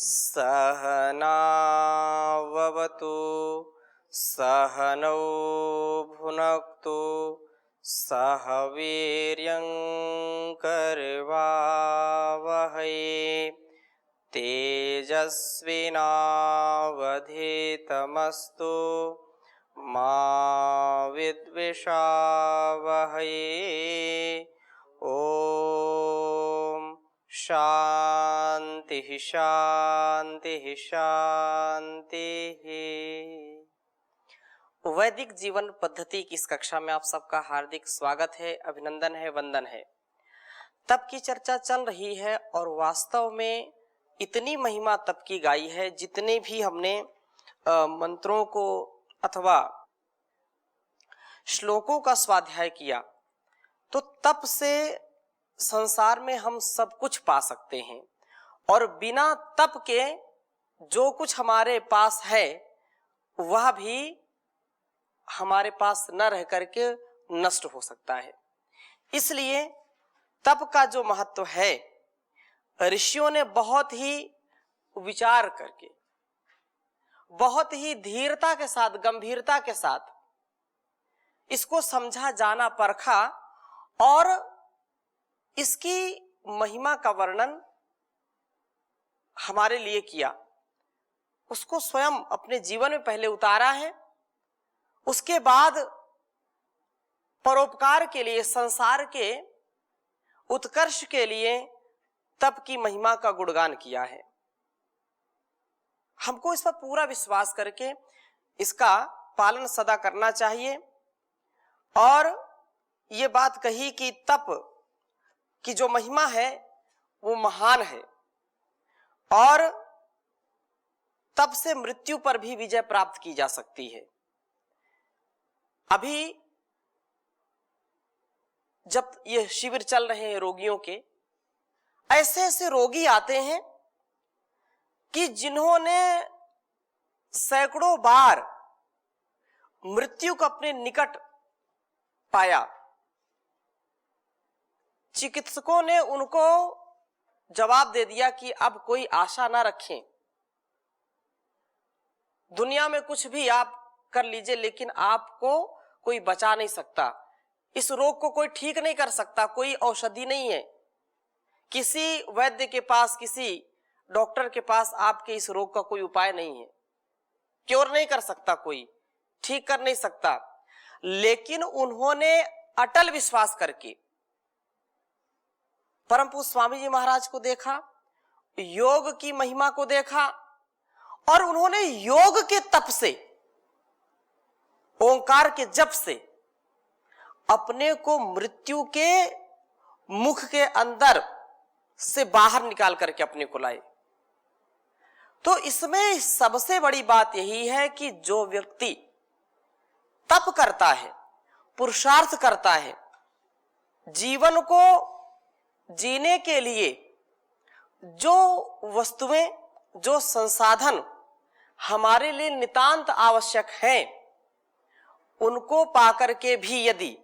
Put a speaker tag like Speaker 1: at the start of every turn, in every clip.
Speaker 1: सहनाववतु सहनौ भुनक्तु सह वीर्यं करवावहै तेजस्विनावधीतमस्तु मा विद्विषावहै। ओम शांति शांति शांति। वैदिक जीवन पद्धति की इस कक्षा में आप सबका हार्दिक स्वागत है, अभिनंदन है, वंदन है। तप की चर्चा चल रही है और वास्तव में इतनी महिमा तप की गाई है, जितने भी हमने मंत्रों को अथवा श्लोकों का स्वाध्याय किया, तो तप से संसार में हम सब कुछ पा सकते हैं और बिना तप के जो कुछ हमारे पास है वह भी हमारे पास न रह करके नष्ट हो सकता है। इसलिए तप का जो महत्व है, ऋषियों ने बहुत ही विचार करके, बहुत ही धीरता के साथ, गंभीरता के साथ इसको समझा, जाना, परखा और इसकी महिमा का वर्णन हमारे लिए किया। उसको स्वयं अपने जीवन में पहले उतारा है, उसके बाद परोपकार के लिए, संसार के उत्कर्ष के लिए तप की महिमा का गुणगान किया है। हमको इस पर पूरा विश्वास करके इसका पालन सदा करना चाहिए। और ये बात कही कि तप की जो महिमा है वो महान है और तप से मृत्यु पर भी विजय प्राप्त की जा सकती है। अभी जब ये शिविर चल रहे हैं रोगियों के, ऐसे ऐसे रोगी आते हैं कि जिन्होंने सैकड़ों बार मृत्यु को अपने निकट पाया। चिकित्सकों ने उनको जवाब दे दिया कि अब कोई आशा ना रखें, दुनिया में कुछ भी आप कर लीजिए लेकिन आपको कोई बचा नहीं सकता, इस रोग को कोई ठीक नहीं कर सकता, कोई औषधि नहीं है, किसी वैद्य के पास, किसी डॉक्टर के पास आपके इस रोग का कोई उपाय नहीं है, क्योर नहीं कर सकता, कोई ठीक कर नहीं सकता। लेकिन उन्होंने अटल विश्वास करके परम पूज्य स्वामी जी महाराज को देखा, योग की महिमा को देखा और उन्होंने योग के तप से, ओंकार के जप से अपने को मृत्यु के मुख के अंदर से बाहर निकाल करके अपने को लाए। तो इसमें सबसे बड़ी बात यही है कि जो व्यक्ति तप करता है, पुरुषार्थ करता है, जीवन को जीने के लिए जो वस्तुएं, जो संसाधन हमारे लिए नितांत आवश्यक हैं, उनको पाकर के भी यदि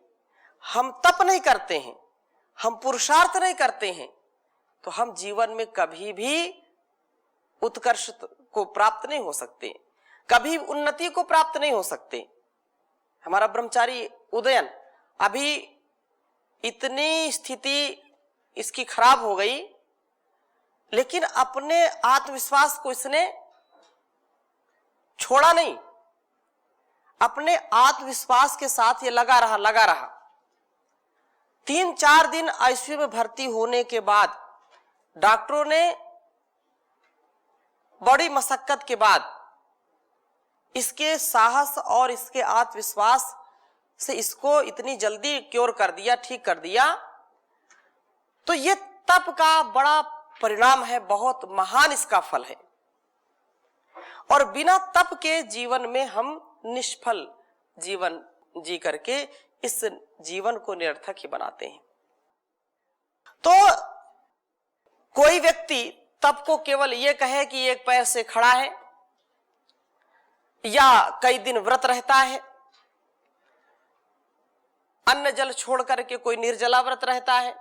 Speaker 1: हम तप नहीं करते हैं, हम पुरुषार्थ नहीं करते हैं, तो हम जीवन में कभी भी उत्कर्ष को प्राप्त नहीं हो सकते, कभी उन्नति को प्राप्त नहीं हो सकते। हमारा ब्रह्मचारी उदयन, अभी इतनी स्थिति इसकी खराब हो गई, लेकिन अपने आत्मविश्वास को इसने छोड़ा नहीं, अपने आत्मविश्वास के साथ ये लगा रहा। 3-4 दिन आईसीयू में भर्ती होने के बाद डॉक्टरों ने बड़ी मशक्कत के बाद इसके साहस और इसके आत्मविश्वास से इसको इतनी जल्दी क्योर कर दिया, ठीक कर दिया। तो ये तप का बड़ा परिणाम है, बहुत महान इसका फल है। और बिना तप के जीवन में हम निष्फल जीवन जी करके इस जीवन को निरर्थक ही बनाते हैं। तो कोई व्यक्ति तप को केवल ये कहे कि एक पैर से खड़ा है या कई दिन व्रत रहता है, अन्न जल छोड़ करके कोई निर्जला व्रत रहता है,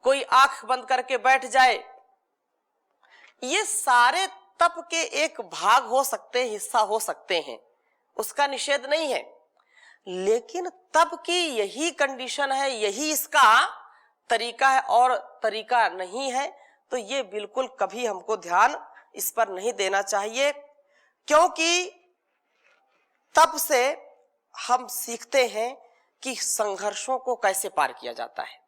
Speaker 1: कोई आंख बंद करके बैठ जाए, ये सारे तप के एक भाग हो सकते हैं, हिस्सा हो सकते हैं, उसका निषेध नहीं है, लेकिन तप की यही कंडीशन है, यही इसका तरीका है और तरीका नहीं है, तो ये बिल्कुल कभी हमको ध्यान इस पर नहीं देना चाहिए, क्योंकि तप से हम सीखते हैं कि संघर्षों को कैसे पार किया जाता है,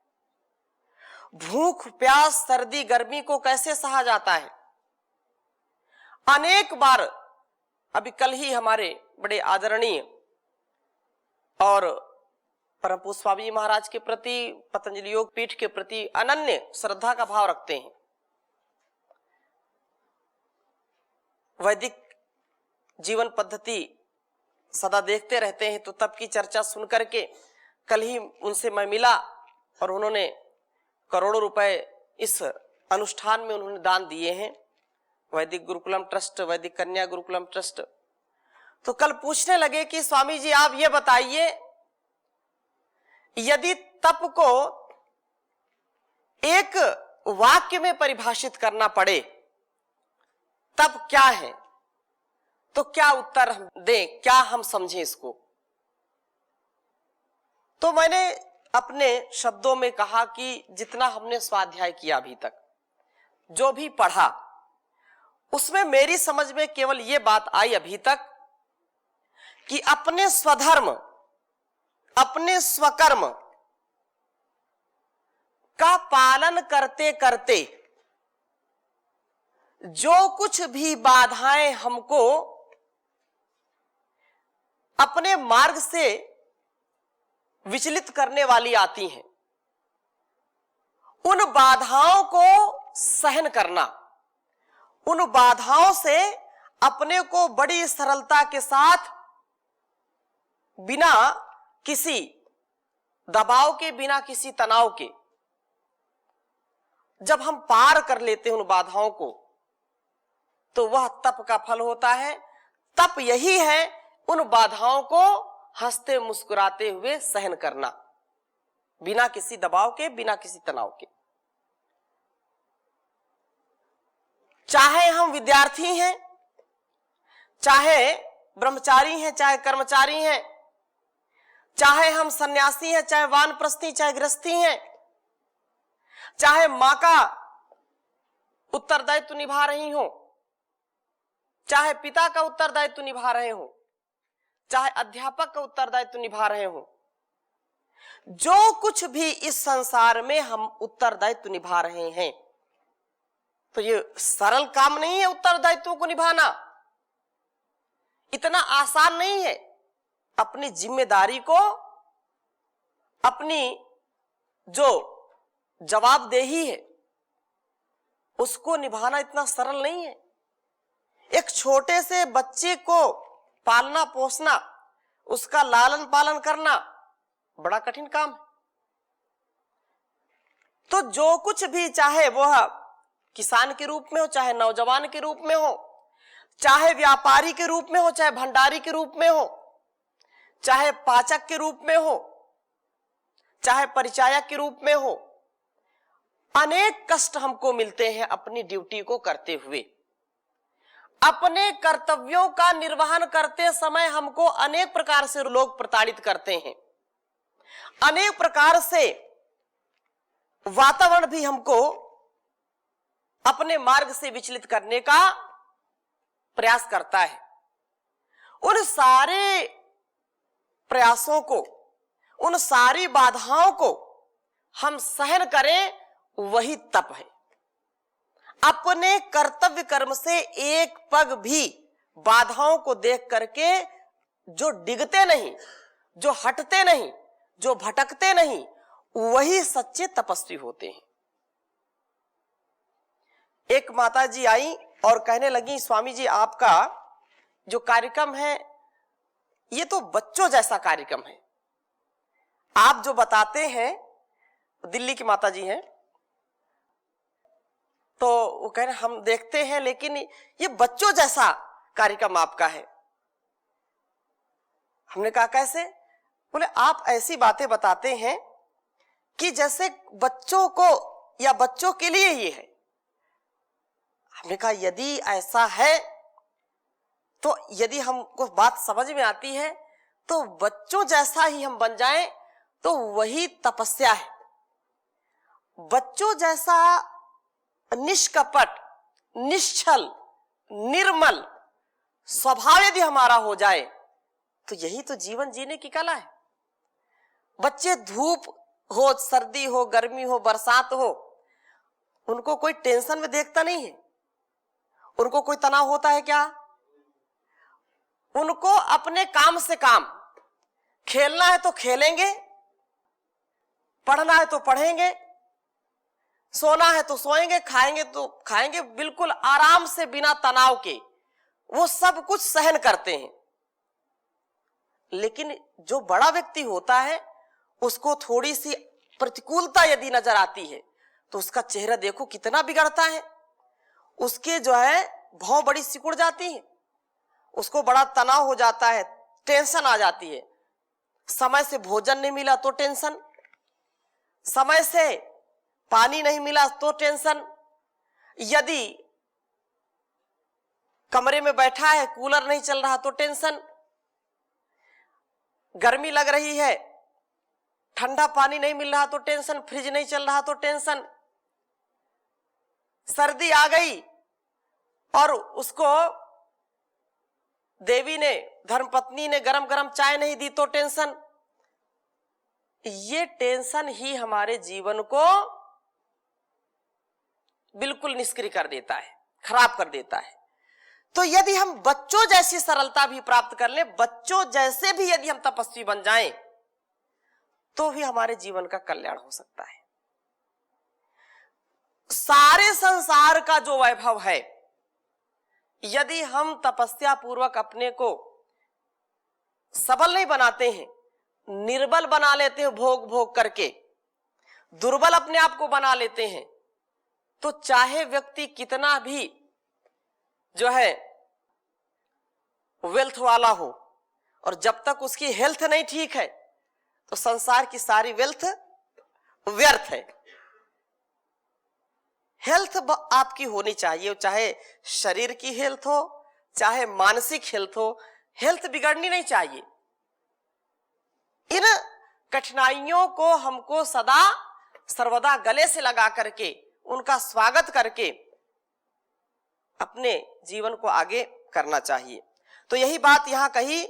Speaker 1: भूख प्यास सर्दी गर्मी को कैसे सहा जाता है। अनेक बार, अभी कल ही हमारे बड़े आदरणीय और परम पूज्य स्वामी जी महाराज के प्रति, पतंजलि योग पीठ के प्रति अनन्य श्रद्धा का भाव रखते हैं, वैदिक जीवन पद्धति सदा देखते रहते हैं, तो तब की चर्चा सुनकर के कल ही उनसे मैं मिला और उन्होंने करोड़ों रुपए इस अनुष्ठान में उन्होंने दान दिए हैं, वैदिक गुरुकुलम ट्रस्ट, वैदिक कन्या गुरुकुलम ट्रस्ट। तो कल पूछने लगे कि स्वामी जी आप ये बताइए, यदि तप को एक वाक्य में परिभाषित करना पड़े तप क्या है, तो क्या उत्तर हम दें, क्या हम समझें इसको। तो मैंने अपने शब्दों में कहा कि जितना हमने स्वाध्याय किया अभी तक, जो भी पढ़ा, उसमें मेरी समझ में केवल ये बात आई अभी तक कि अपने स्वधर्म, अपने स्वकर्म का पालन करते करते जो कुछ भी बाधाएं हमको अपने मार्ग से विचलित करने वाली आती हैं, उन बाधाओं को सहन करना, उन बाधाओं से अपने को बड़ी सरलता के साथ, बिना किसी दबाव के, बिना किसी तनाव के, जब हम पार कर लेते हैं उन बाधाओं को, तो वह तप का फल होता है। तप यही है उन बाधाओं को हंसते मुस्कुराते हुए सहन करना, बिना किसी दबाव के, बिना किसी तनाव के। चाहे हम विद्यार्थी हैं, चाहे ब्रह्मचारी हैं, चाहे कर्मचारी हैं, चाहे हम सन्यासी हैं, चाहे वानप्रस्थी, चाहे गृहस्थी हैं, चाहे मां का उत्तरदायित्व निभा रही हो, चाहे पिता का उत्तरदायित्व निभा रहे हो, चाहे अध्यापक का उत्तरदायित्व निभा रहे हो, जो कुछ भी इस संसार में हम उत्तरदायित्व निभा रहे हैं, तो ये सरल काम नहीं है। उत्तरदायित्वों को निभाना इतना आसान नहीं है। अपनी जिम्मेदारी को, अपनी जो जवाबदेही है, उसको निभाना इतना सरल नहीं है। एक छोटे से बच्चे को पालना पोसना, उसका लालन पालन करना बड़ा कठिन काम है। तो जो कुछ भी, चाहे वह किसान के रूप में हो, चाहे नौजवान के रूप में हो, चाहे व्यापारी के रूप में हो, चाहे भंडारी के रूप में हो, चाहे पाचक के रूप में हो, चाहे परिचायक के रूप में हो, अनेक कष्ट हमको मिलते हैं अपनी ड्यूटी को करते हुए। अपने कर्तव्यों का निर्वहन करते समय हमको अनेक प्रकार से लोग प्रताड़ित करते हैं, अनेक प्रकार से वातावरण भी हमको अपने मार्ग से विचलित करने का प्रयास करता है। उन सारे प्रयासों को, उन सारी बाधाओं को हम सहन करें, वही तप है। अपने कर्तव्य कर्म से एक पग भी बाधाओं को देख करके जो डिगते नहीं, जो हटते नहीं, जो भटकते नहीं, वही सच्चे तपस्वी होते हैं। एक माता जी आई और कहने लगी, स्वामी जी आपका जो कार्यक्रम है ये तो बच्चों जैसा कार्यक्रम है। आप जो बताते हैं, दिल्ली की माता जी हैं, तो वो कह रहे हम देखते हैं, लेकिन ये बच्चों जैसा कार्यक्रम आपका है। हमने कहा कैसे? बोले आप ऐसी बातें बताते हैं कि जैसे बच्चों को या बच्चों के लिए ही है। हमने कहा यदि ऐसा है तो यदि हमको बात समझ में आती है तो बच्चों जैसा ही हम बन जाएं तो वही तपस्या है। बच्चों जैसा निष्कपट, निश्चल, निर्मल स्वभाव यदि हमारा हो जाए तो यही तो जीवन जीने की कला है। बच्चे धूप हो, सर्दी हो, गर्मी हो, बरसात हो, उनको कोई टेंशन में देखता नहीं है। उनको कोई तनाव होता है क्या? उनको अपने काम से काम, खेलना है तो खेलेंगे, पढ़ना है तो पढ़ेंगे, सोना है तो सोएंगे, खाएंगे तो खाएंगे, बिल्कुल आराम से बिना तनाव के वो सब कुछ सहन करते हैं। लेकिन जो बड़ा व्यक्ति होता है उसको थोड़ी सी प्रतिकूलता यदि नजर आती है तो उसका चेहरा देखो कितना बिगड़ता है। उसके जो है भौं बड़ी सिकुड़ जाती है, उसको बड़ा तनाव हो जाता है, टेंशन आ जाती है। समय से भोजन नहीं मिला तो टेंशन, समय से पानी नहीं मिला तो टेंशन, यदि कमरे में बैठा है कूलर नहीं चल रहा तो टेंशन, गर्मी लग रही है ठंडा पानी नहीं मिल रहा तो टेंशन, फ्रिज नहीं चल रहा तो टेंशन, सर्दी आ गई और उसको देवी ने, धर्मपत्नी ने गरम गरम चाय नहीं दी तो टेंशन। ये टेंशन ही हमारे जीवन को बिल्कुल निष्क्रिय कर देता है, खराब कर देता है। तो यदि हम बच्चों जैसी सरलता भी प्राप्त कर लें, बच्चों जैसे भी यदि हम तपस्वी बन जाएं तो भी हमारे जीवन का कल्याण हो सकता है। सारे संसार का जो वैभव है यदि हम तपस्या पूर्वक अपने को सबल नहीं बनाते हैं, निर्बल बना लेते हैं भोग भोग करके, दुर्बल अपने आप को बना लेते हैं, तो चाहे व्यक्ति कितना भी जो है वेल्थ वाला हो और जब तक उसकी हेल्थ नहीं ठीक है तो संसार की सारी वेल्थ व्यर्थ है। हेल्थ आपकी होनी चाहिए, चाहे शरीर की हेल्थ हो चाहे मानसिक हेल्थ हो, हेल्थ बिगड़नी नहीं चाहिए। इन कठिनाइयों को हमको सदा सर्वदा गले से लगा करके उनका स्वागत करके अपने जीवन को आगे करना चाहिए। तो यही बात यहां कही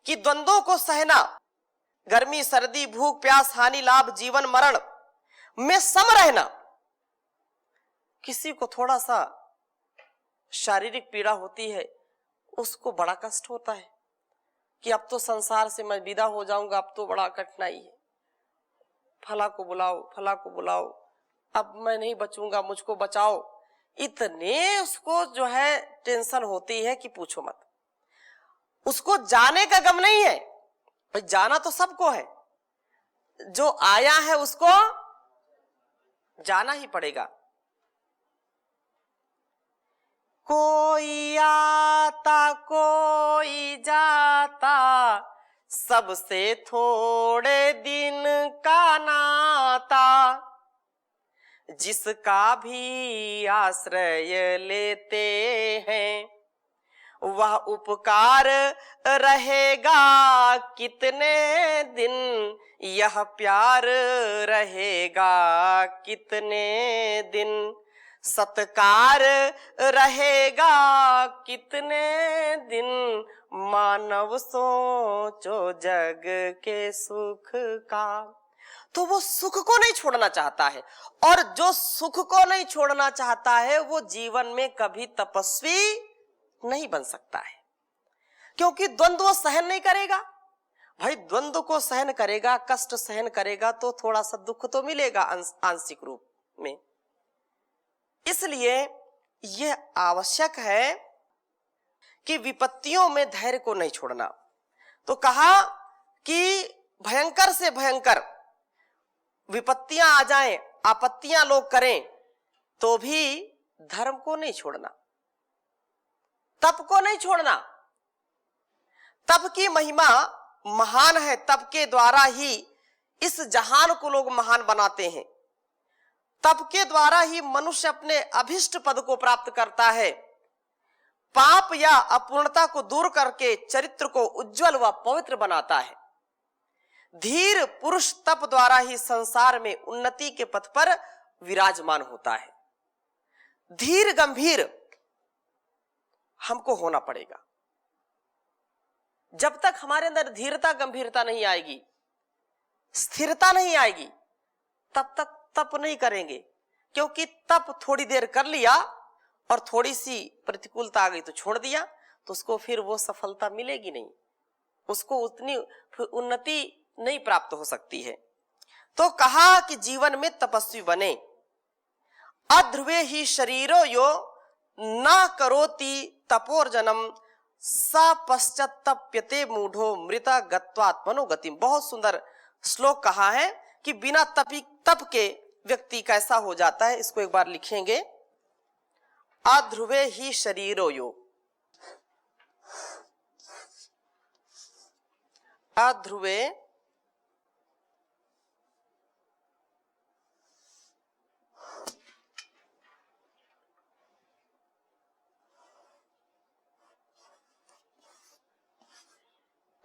Speaker 1: कि द्वंद्वों को सहना, गर्मी सर्दी भूख प्यास हानि लाभ जीवन मरण में सम रहना। किसी को थोड़ा सा शारीरिक पीड़ा होती है, उसको बड़ा कष्ट होता है कि अब तो संसार से मैं विदा हो जाऊंगा, अब तो बड़ा कठिनाई है, फला को बुलाओ फला को बुलाओ, अब मैं नहीं बचूंगा, मुझको बचाओ। इतने उसको जो है टेंशन होती है कि पूछो मत। उसको जाने का गम नहीं है, भाई जाना तो सबको है, जो आया है उसको जाना ही पड़ेगा। कोई आता कोई जाता, सबसे थोड़े दिन का नाता, जिसका भी आश्रय लेते हैं वह उपकार रहेगा कितने दिन, यह प्यार रहेगा कितने दिन, सत्कार रहेगा कितने दिन, मानव सोचो जग के सुख का। तो वो सुख को नहीं छोड़ना चाहता है, और जो सुख को नहीं छोड़ना चाहता है वो जीवन में कभी तपस्वी नहीं बन सकता है, क्योंकि द्वंद्व सहन नहीं करेगा। भाई द्वंद्व को सहन करेगा, कष्ट सहन करेगा तो थोड़ा सा दुख तो मिलेगा आंशिक रूप में। इसलिए यह आवश्यक है कि विपत्तियों में धैर्य को नहीं छोड़ना। तो कहा कि भयंकर से भयंकर विपत्तियां आ जाएं, आपत्तियां लोग करें तो भी धर्म को नहीं छोड़ना, तप को नहीं छोड़ना। तप की महिमा महान है, तप के द्वारा ही इस जहान को लोग महान बनाते हैं। तप के द्वारा ही मनुष्य अपने अभिष्ट पद को प्राप्त करता है। पाप या अपूर्णता को दूर करके चरित्र को उज्जवल व पवित्र बनाता है। धीर पुरुष तप द्वारा ही संसार में उन्नति के पथ पर विराजमान होता है। धीर गंभीर हमको होना पड़ेगा। जब तक हमारे अंदर धीरता गंभीरता नहीं आएगी, स्थिरता नहीं आएगी, तब तक तप नहीं करेंगे। क्योंकि तप थोड़ी देर कर लिया और थोड़ी सी प्रतिकूलता आ गई तो छोड़ दिया, तो उसको फिर वो सफलता मिलेगी नहीं, उसको उतनी उन्नति नहीं प्राप्त हो सकती है। तो कहा कि जीवन में तपस्वी बने। अध्रुवे ही शरीरो यो न करोति तपोर्जनम सा पश्चात्तप्यते मूढ़ो मृता गत्वात्मनो गतिम। बहुत सुंदर श्लोक कहा है कि बिना तप के व्यक्ति कैसा हो जाता है। इसको एक बार लिखेंगे। अध्रुवे ही शरीरो यो, अध्रुवे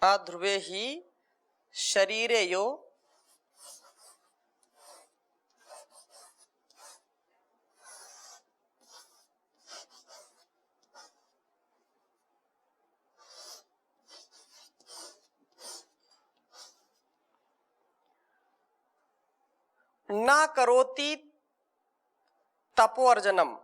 Speaker 1: अध्रुवे ही शरीरे यो न करोति तपोर्जनम।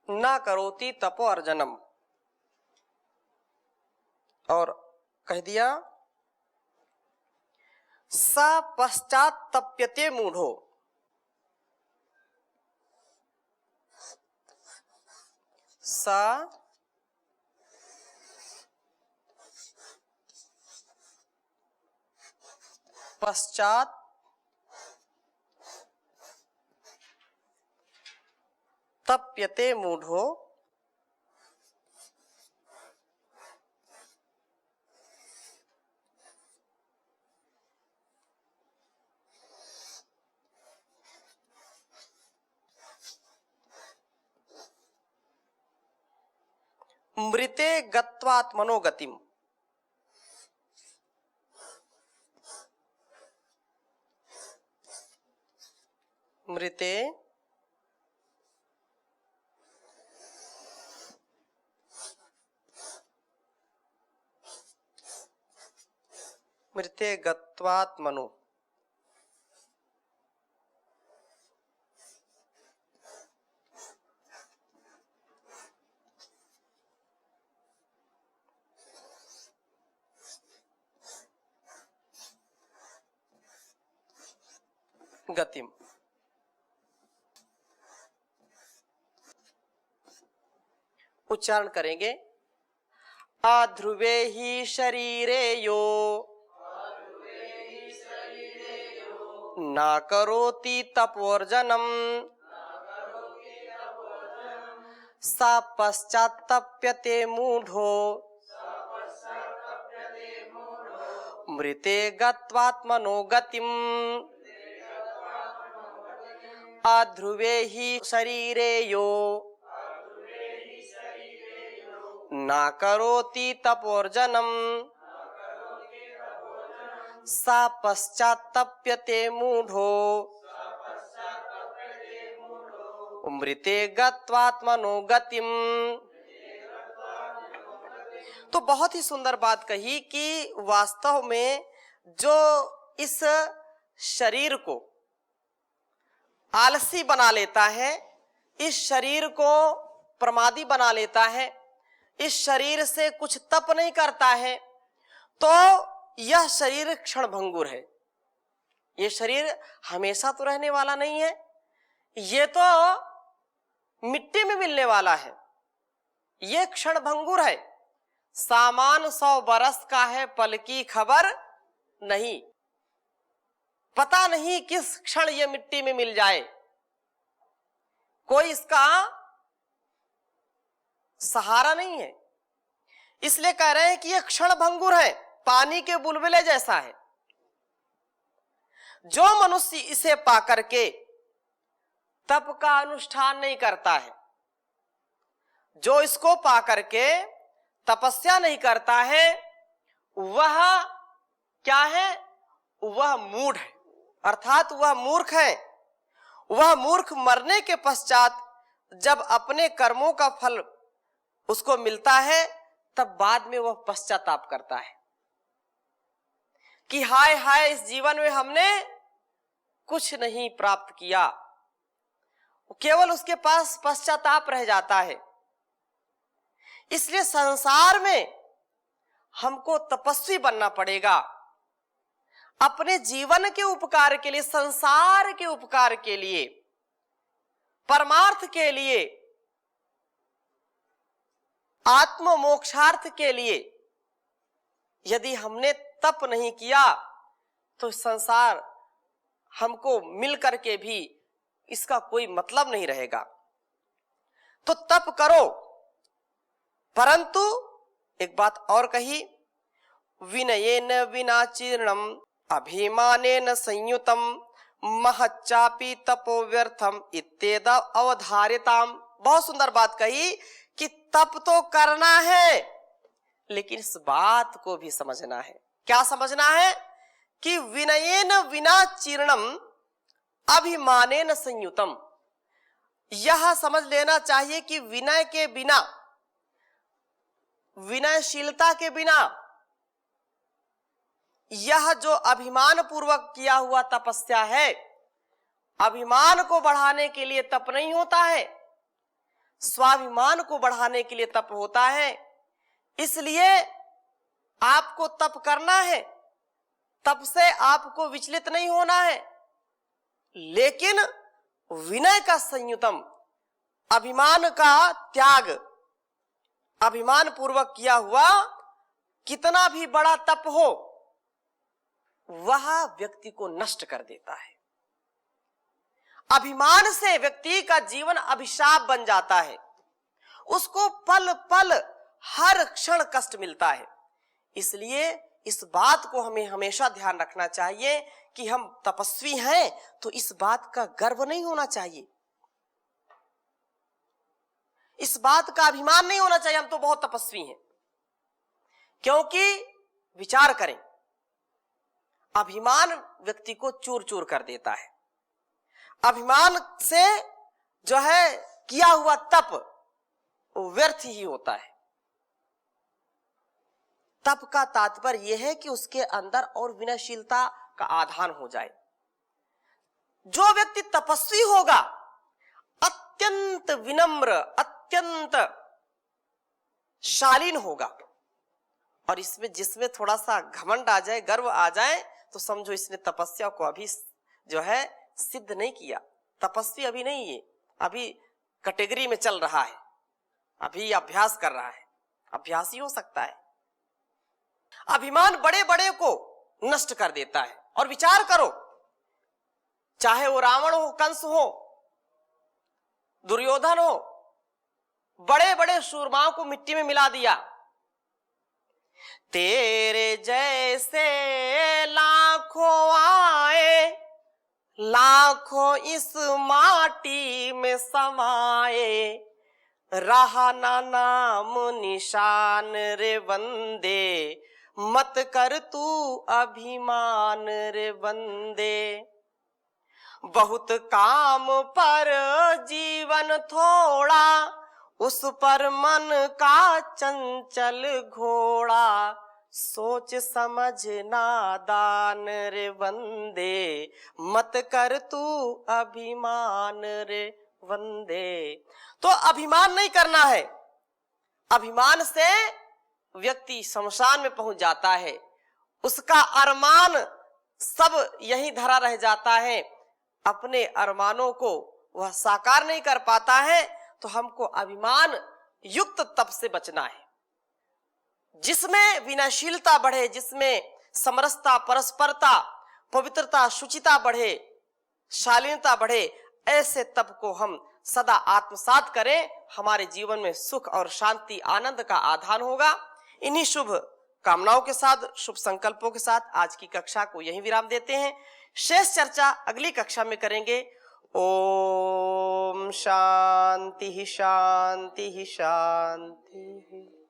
Speaker 1: न करोति तपोर्जनम, और कह दिया स पश्चात्तप्यते मूढ़ो, स पश्चात तप्यते मूढ़ो मृते गत्वात्मनो गतिम। मृते मृते गत्वात्मनो गतिम। उच्चारण करेंगे। अध्रुवे ही शरीरे यो न करोति तपोर्जनम सा पश्चात्तप्यते मूढ़ो मृते गत्वात्मनो गतिम। अध्रुवे ही शरीरे यो न करोति तपोर्जनम सा पश्चात्तप्यते मूढ़ो मृते गत्वात्मनो गतिम। तो बहुत ही सुंदर बात कही कि वास्तव में जो इस शरीर को आलसी बना लेता है, इस शरीर को प्रमादी बना लेता है, इस शरीर से कुछ तप नहीं करता है, तो यह शरीर क्षण भंगुर है, ये शरीर हमेशा तो रहने वाला नहीं है, ये तो मिट्टी में मिलने वाला है, ये क्षण भंगुर है। सामान 100 बरस का है, पल की खबर नहीं, पता नहीं किस क्षण ये मिट्टी में मिल जाए, कोई इसका सहारा नहीं है। इसलिए कह रहे हैं कि यह क्षण भंगुर है, पानी के बुलबुले जैसा है। जो मनुष्य इसे पाकर के तप का अनुष्ठान नहीं करता है, जो इसको पाकर के तपस्या नहीं करता है, वह क्या है? वह मूढ़ है, अर्थात वह मूर्ख है। वह मूर्ख मरने के पश्चात जब अपने कर्मों का फल उसको मिलता है, तब बाद में वह पश्चाताप करता है कि हाय हाय, इस जीवन में हमने कुछ नहीं प्राप्त किया। केवल उसके पास पश्चाताप रह जाता है। इसलिए संसार में हमको तपस्वी बनना पड़ेगा, अपने जीवन के उपकार के लिए, संसार के उपकार के लिए, परमार्थ के लिए, आत्म मोक्षार्थ के लिए। यदि हमने तप नहीं किया तो संसार हमको मिल करके भी इसका कोई मतलब नहीं रहेगा। तो तप करो, परंतु एक बात और कही, विनयेन विनाचीर्णम अभिमानेन संयुतम महच्चापि तपो व्यर्थम इत्येद अवधार्यताम। बहुत सुंदर बात कही कि तप तो करना है, लेकिन इस बात को भी समझना है। क्या समझना है? कि विनयेन विनाचीर्णम अभिमानेन संयुतम। यह समझ लेना चाहिए कि विनय के बिना, विनयशीलता के बिना, यह जो अभिमान पूर्वक किया हुआ तपस्या है, अभिमान को बढ़ाने के लिए तप नहीं होता है, स्वाभिमान को बढ़ाने के लिए तप होता है। इसलिए आपको तप करना है, तप से आपको विचलित नहीं होना है, लेकिन विनय का संयुतम, अभिमान का त्याग, अभिमान पूर्वक किया हुआ कितना भी बड़ा तप हो, वह व्यक्ति को नष्ट कर देता है। अभिमान से व्यक्ति का जीवन अभिशाप बन जाता है, उसको पल पल हर क्षण कष्ट मिलता है। इसलिए इस बात को हमें हमेशा ध्यान रखना चाहिए कि हम तपस्वी हैं, तो इस बात का गर्व नहीं होना चाहिए, इस बात का अभिमान नहीं होना चाहिए हम तो बहुत तपस्वी हैं। क्योंकि विचार करें, अभिमान व्यक्ति को चूर चूर कर देता है। अभिमान से जो है किया हुआ तप व्यर्थ ही होता है। तप का तात्पर्य यह है कि उसके अंदर और विनयशीलता का आधान हो जाए। जो व्यक्ति तपस्वी होगा, अत्यंत विनम्र, अत्यंत शालीन होगा, और इसमें जिसमें थोड़ा सा घमंड आ जाए, गर्व आ जाए, तो समझो इसने तपस्या को अभी जो है सिद्ध नहीं किया, तपस्वी अभी नहीं है, अभी कैटेगरी में चल रहा है, अभी अभ्यास कर रहा है, अभ्यासी हो सकता है। अभिमान बड़े बड़े को नष्ट कर देता है। और विचार करो, चाहे वो रावण हो, कंस हो, दुर्योधन हो, बड़े बड़े सूरमाओं को मिट्टी में मिला दिया। तेरे जैसे लाखों आए, लाखों इस माटी में समाए, रहा ना नाम निशान रे बंदे, मत कर तू अभिमान रे बंदे। बहुत काम पर जीवन थोड़ा, उस पर मन का चंचल घोड़ा, सोच समझ नादान रे बंदे, मत कर तू अभिमान रे बंदे। तो अभिमान नहीं करना है। अभिमान से व्यक्ति शमशान में पहुंच जाता है, उसका अरमान सब यहीं धरा रह जाता है, अपने अरमानों को वह साकार नहीं कर पाता है, तो हमको अभिमान युक्त तप से बचना है, जिसमें विनयशीलता बढ़े, जिसमें समरसता, परस्परता, पवित्रता, शुचिता बढ़े, शालीनता बढ़े, ऐसे तप को हम सदा आत्मसात करें। हमारे जीवन में सुख और शांति, आनंद का आधान होगा। इन्हीं शुभ कामनाओं के साथ, शुभ संकल्पों के साथ आज की कक्षा को यहीं विराम देते हैं। शेष चर्चा अगली कक्षा में करेंगे। ओम शांति शांति शांति।